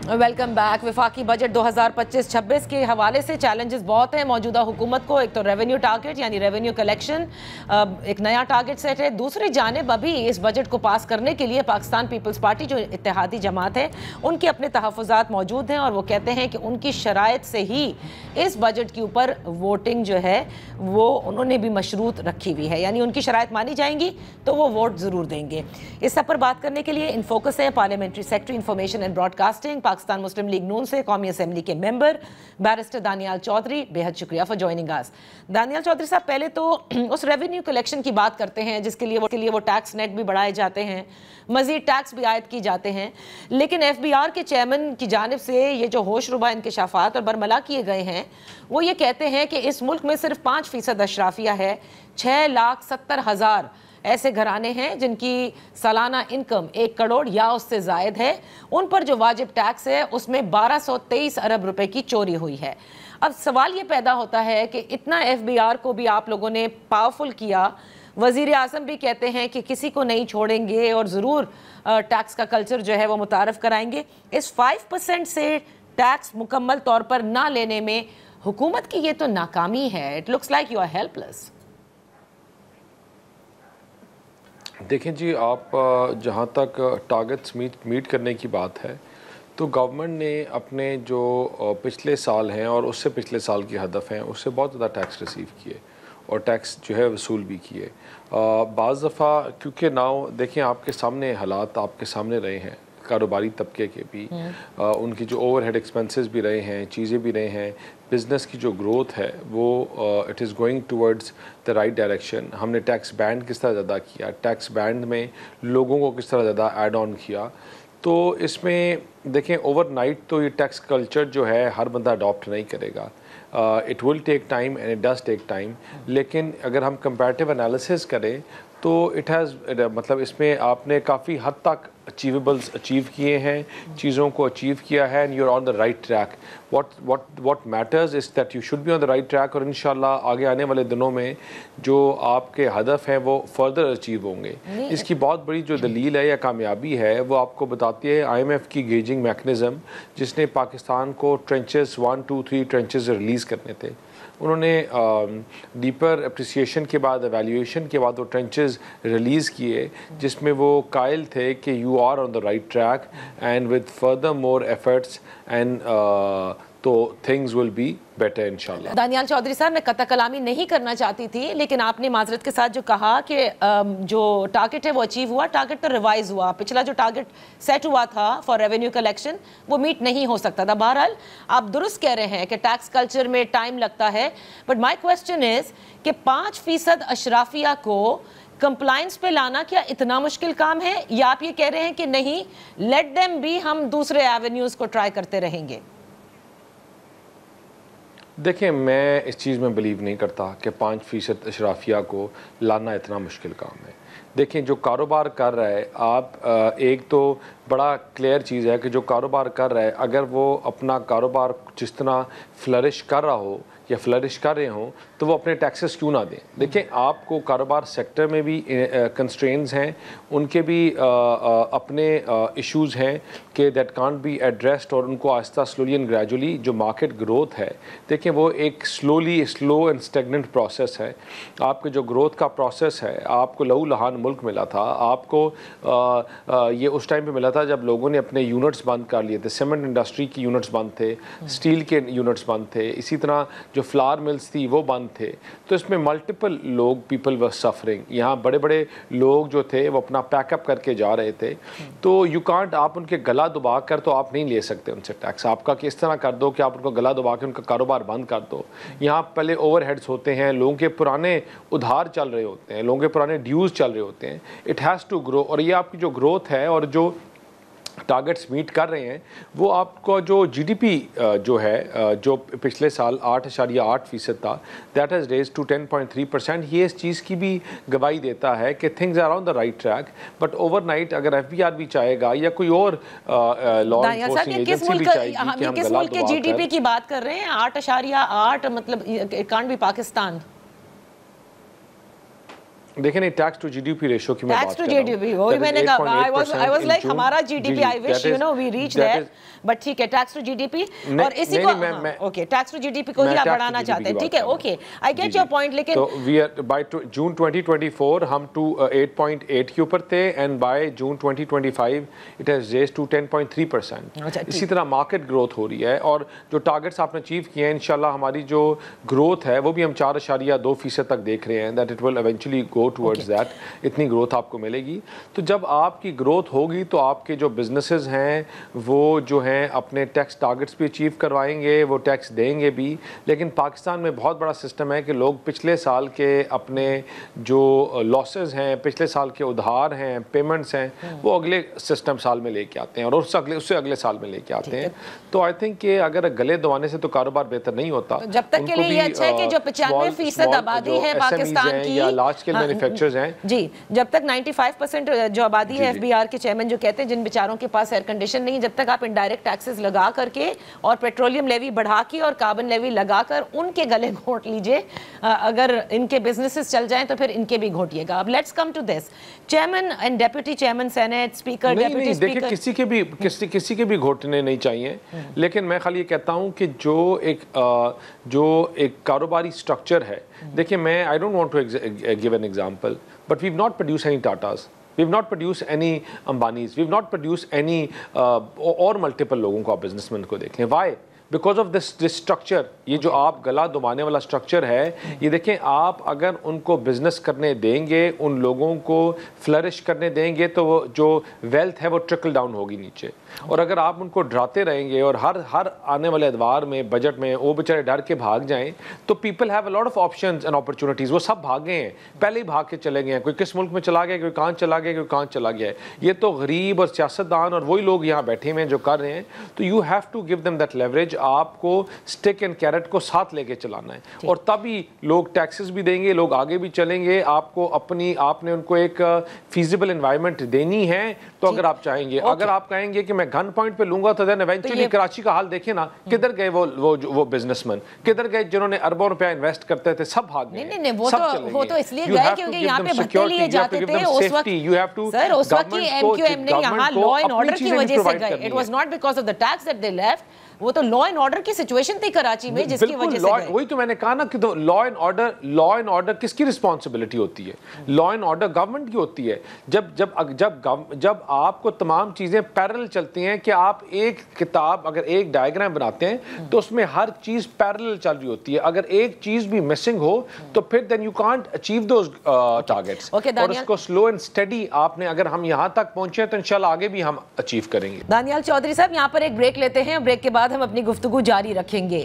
Welcome back. वफाकी budget 2025-26 के हवाले से चैलेंजेस बहुत हैं मौजूदा हुकूमत को। एक तो रेवेन्यू टारगेट यानी रेवेन्यू कलेक्शन, एक नया टारगेट सेट है। दूसरी जानिब अभी इस बजट को पास करने के लिए पाकिस्तान पीपल्स पार्टी जो इत्तेहादी जमात है उनके अपने तहफ़्फ़ुज़ात मौजूद हैं और वो कहते हैं कि उनकी शराइत से ही इस बजट के ऊपर वोटिंग जो है वो उन्होंने भी मशरूत रखी हुई है, यानी उनकी शराइत मानी जाएंगी तो वो वोट ज़रूर देंगे। इस सब पर बात करने के लिए इन फोकस है parliamentary secretary information and broadcasting Pakistan Muslim League Noon से कौमी असेंबली के मेंबर बैरिस्टर दानियाल चौधरी। बेहद शुक्रिया for joining us. Daniyal Chaudhry साहब, पहले तो उस रेवेन्यू कलेक्शन की बात करते हैं जिसके लिए वो टैक्स नेट भी बढ़ाए जाते हैं, मजीद टैक्स भी आयद की जाते हैं, लेकिन FBR के चेयरमैन की जानिब से ये जो होशरुबा इंकशाफात और बरमला किए गए हैं वो ये कहते हैं कि इस मुल्क में सिर्फ 5% अशराफिया है। 6,70,000 ऐसे घराने हैं जिनकी सालाना इनकम 1 करोड़ या उससे ज़ायद है। उन पर जो वाजिब टैक्स है उसमें 1223 अरब रुपए की चोरी हुई है। अब सवाल ये पैदा होता है कि इतना FBR को भी आप लोगों ने पावरफुल किया, वज़ीर आज़म भी कहते हैं कि किसी को नहीं छोड़ेंगे और ज़रूर टैक्स का कल्चर जो है वो मुतारफ़ कराएंगे। इस 5% से टैक्स मुकम्मल तौर पर ना लेने में हुकूमत की ये तो नाकामी है। It looks like you are helpless. देखें जी, आप जहाँ तक टारगेट्स मीट करने की बात है तो गवर्नमेंट ने अपने जो पिछले साल हैं और उससे पिछले साल की हदफ हैं उससे बहुत ज़्यादा टैक्स रिसीव किए और टैक्स जो है वसूल भी किए। बाज़ दफ़ा क्योंकि नाउ देखें आपके सामने हालात आपके सामने रहे हैं, कारोबारी तबके के भी उनकी जो ओवरहेड एक्सपेंसेस भी रहे हैं, चीज़ें भी रहे हैं, बिज़नेस की जो ग्रोथ है वो it is going towards the right direction. हमने टैक्स बैंड किस तरह ज़्यादा किया, टैक्स बैंड में लोगों को किस तरह ज़्यादा ऐड ऑन किया, तो इसमें देखें ओवरनाइट तो ये टैक्स कल्चर जो है हर बंदा अडॉप्ट नहीं करेगा। It will take time and it does take time, लेकिन अगर हम कंपैरेटिव एनालिसिस करें तो इट हैज़ मतलब इसमें आपने काफ़ी हद तक अचीवेबल्स अचीव किए हैं, चीज़ों को अचीव किया है and you are on the right track. What matters is that you should be on the right track और इंशाल्लाह आगे आने वाले दिनों में जो आपके हदफ हैं वो फर्दर अचीव होंगे। इसकी बहुत बड़ी जो दलील है या कामयाबी है वो आपको बताती है IMF की गेजिंग मैकेनिज़्म, जिसने पाकिस्तान को ट्रेंचेस 1, 2, 3 ट्रेंचेस रिलीज़ करने थे। उन्होंने डीपर अप्रिसिएशन के बाद, एवेल्यूएशन के बाद वो ट्रेंचेस रिलीज़ किए जिसमें वो कायल थे कि you are on the right track and with further more efforts and तो थिंग्स विल बी बेटर इंशाल्लाह। दानियाल चौधरी साहब, मैं कता कलामी नहीं करना चाहती थी, लेकिन आपने माजरत के साथ जो कहा कि जो टारगेट है वो अचीव हुआ, टारगेट तो रिवाइज हुआ, पिछला जो टारगेट सेट हुआ था फॉर रेवेन्यू कलेक्शन वो मीट नहीं हो सकता था। बहरहाल आप दुरुस्त कह रहे हैं कि टैक्स कल्चर में टाइम लगता है, बट माई क्वेश्चन इज़ कि 5% अशराफिया को कंप्लाइंस पे लाना क्या इतना मुश्किल काम है, या आप ये कह रहे हैं कि नहीं, लेट देम बी, हम दूसरे एवेन्यूज़ को ट्राई करते रहेंगे? देखें, मैं इस चीज़ में बिलीव नहीं करता कि 5% अशराफिया को लाना इतना मुश्किल काम है। देखें, जो कारोबार कर रहा है, आप एक तो बड़ा क्लियर चीज़ है कि जो कारोबार कर रहा है अगर वो अपना कारोबार जिस तरह फ्लरिश कर रहा हो या फ्लरिश कर रहे हों तो वो अपने टैक्सेस क्यों ना दें। देखें, आपको कारोबार सेक्टर में भी कंस्ट्रेंट्स हैं, उनके भी अपने इश्यूज़ हैं कि दैट कांट बी एड्रेस्ड और उनको आहिस्ता स्लोली एंड ग्रेजुअली जो मार्केट ग्रोथ है, देखें वो एक स्लो एंड स्टेगनेंट प्रोसेस है। आपके जो ग्रोथ का प्रोसेस है, आपको लहू लहान मुल्क मिला था, आपको ये उस टाइम पे मिला था जब लोगों ने अपने यूनिट्स बंद कर लिए थे, सीमेंट इंडस्ट्री की यूनिट्स बंद थे, स्टील के यूनिट्स बंद थे, इसी तरह जो फ्लावर मिल्स थी वो बंद थे। तो इसमें मल्टीपल लोग, पीपल वर सफरिंग, यहाँ बड़े बड़े लोग जो थे वो अपना पैकअप करके जा रहे थे। तो यू कांट, आप उनके गला दबा कर तो आप नहीं ले सकते उनसे टैक्स। आपका कि इस तरह कर दो कि आप उनको गला दबा के उनका कारोबार बंद कर दो। यहाँ पहले ओवरहेड्स होते हैं, लोगों के पुराने उधार चल रहे होते हैं, लोगों के पुराने ड्यूज़ चल रहे होते हैं। इट हैज़ टू ग्रो, और ये आपकी जो ग्रोथ है और जो टारगेट्स मीट कर रहे हैं वो आपको जो GDP जो है जो पिछले साल 8.8% था, दैट हैज़ रेज टू 10.3%। ये इस चीज़ की भी गवाही देता है कि things are on the right track. But overnight अगर FBR भी चाहेगा या कोई और लॉ एनफोर्सिंग एजेंसी भी चाहेगी कि हम किस मुल्क के GDP की बात कर रहे हैं? 8.8, मतलब इट कांट बी पाकिस्तान। دیکھیں نہیں tax to G D P ratio کی میں بات کر رہا ہوں. Tax to G D P وہی میں نے کہا I was like ہمارا G D P I wish you know we reach there but ٹھیک ہے tax to G D P اور اسی کو okay tax to G D P کو ہی آپ بڑھانا چاہتے ہیں ٹھیک ہے okay I get your point لیکن تو we are by June 2024 ہم 8.8 کے اوپر تھے and by June 2025 it has raised to 10.3%. اسی طرح مارکیٹ گروتھ ہو رہی ہے اور جو ٹارگٹس آپ نے اچیو کیے ہیں انشاءاللہ ہماری جو گروتھ ہے وہ بھی ہم 4.2% تک دیکھ رہے ہیں that it will eventually go towards that. اتنی گروتھ آپ کو ملے گی. تو جب آپ کی گروتھ ہوگی تو آپ کے جو بزنسز ہیں وہ جو ہیں اپنے ٹیکس ٹارگٹس بھی اچیو کروائیں گے, وہ ٹیکس دیں گے بھی. لیکن پاکستان میں بہت بڑا سسٹم ہے کہ لوگ پچھلے سال کے اپنے جو لاسز ہیں, پچھلے سال کے ادھار ہیں, پیمنٹس ہیں, وہ اگلے سسٹم سال میں لے کے آتے ہیں اور اس سے اگلے سال میں لے کے آتے ہیں. تو آئی تھنک کہ اگر گلے دبانے سے تو کاروبار بہتر نہیں ہوتا. جب تک کے لیے یہ اچھا ہے کہ جو 95% آبادی ہے پاکستان کی یا لارج اسکیل مینوفیکچررز ہیں, جی جب تک 95% جو آبادی ہے FBR کے چیئرمین جو کہتے ہیں جن بیچاروں کے پاس ایئر کنڈیشن نہیں, جب تک آپ انڈائریکٹ ٹیکسز لگا کر کے اور پیٹرولیم لیوی بڑھا کے اور کاربن لیوی لگا کر ان کے گلے گھونٹ لیجئے, اگر ان کے بزنسز چل جائیں تو پھر ان کے بھی گھونٹیے گا. اب let's come to this, chairman and deputy chairman senate speaker deputy speaker, دیکھیں کسی کے بھی گھوٹنے نہیں چاہیے. لیکن میں خالی یہ کہتا ہوں کہ جو ایک کاروباری سٹرکچر ہے, دیکھیں میں I don't want to give an example but we've not produced any Tatas, we've not produced any Ambanis, we've not produced any اور multiple لوگوں کو آپ بزنس مین کو دیکھ لیں. Why? Because of this structure, یہ جو آپ گلا دبانے والا سٹرکچر ہے, یہ دیکھیں آپ اگر ان کو بزنس کرنے دیں گے, ان لوگوں کو فلرش کرنے دیں گے تو وہ جو ویلتھ ہے وہ ٹرکل ڈاؤن ہوگی نیچے. اور اگر آپ ان کو ڈراتے رہیں گے اور ہر آنے والے ادوار میں بجٹ میں وہ بیچارے ڈر کے بھاگ جائیں تو people have a lot of options and opportunities. وہ سب بھاگے ہیں, پہلے ہی بھاگ کے چلے گئے ہیں, کوئی کس ملک میں چلا گیا, کوئی کہاں چلا گیا, کوئی کہاں چلا گیا ہے. یہ تو غریب اور سیاستدان اور وہی لوگ یہاں بیٹھے ہوئے ہیں جو کر رہے ہیں. تو you have to give them that leverage. آپ کو اسٹک اینڈ کیرٹ کو ساتھ لے کے چلانا ہے اور تبھی لوگ ٹیکسز بھی دیں گے, لوگ آگے بھی چلیں گے. آپ نے ان کو ایک فیزیبل انوائرمنٹ دینی ہے. تو اگر آپ چاہیں گے, اگر آپ کہیں گے کہ میں گن پوائنٹ پہ لوں گا تو دین ایونچولی کراچی کا حال دیکھیں نا, کدھر گئے وہ بزنس مین, کدھر گئے جنہوں نے اربوں روپیہ انویسٹ کرتے تھے, سب بھاگ گئے. نہیں وہ تو اس لیے گئے کیونکہ یہاں پہ بھتے لیے جاتے تھے اس وقت. سر اس وقت کی MQM نے یہاں لا اینڈ آرڈر کی وجہ سے گئے. It was not because of the tax that they left. وہ تو لا اینڈ آرڈر کی سچویشن تھی کراچی میں جس کی وجہ سے گئے. وہی تو میں نے کہا نا کہ لا اینڈ آرڈر کس کی رسپانسبلٹی ہوتی ہے؟ لا اینڈ آرڈر گورنمنٹ کی ہوتی ہے. جب آپ کو تمام چیزیں پیرل چلتی ہیں کہ آپ ایک کتاب اگر ایک ڈائیگرام بناتے ہیں تو اس میں ہر چیز پیرل چل رہی ہوتی ہے. اگر ایک چیز بھی مسنگ ہو تو پھر then you can't achieve those targets. اور اس کو سلو اینڈ اسٹڈی آپ نے, اگر ہم یہاں تک پہنچے تو انشاءاللہ آگے بھی ہم اچیو کریں گے. دانیال چودھری صاحب یہاں پر ایک بریک لیتے ہیں, بریک کے بعد ہم اپنی گفتگو جاری رکھیں گے.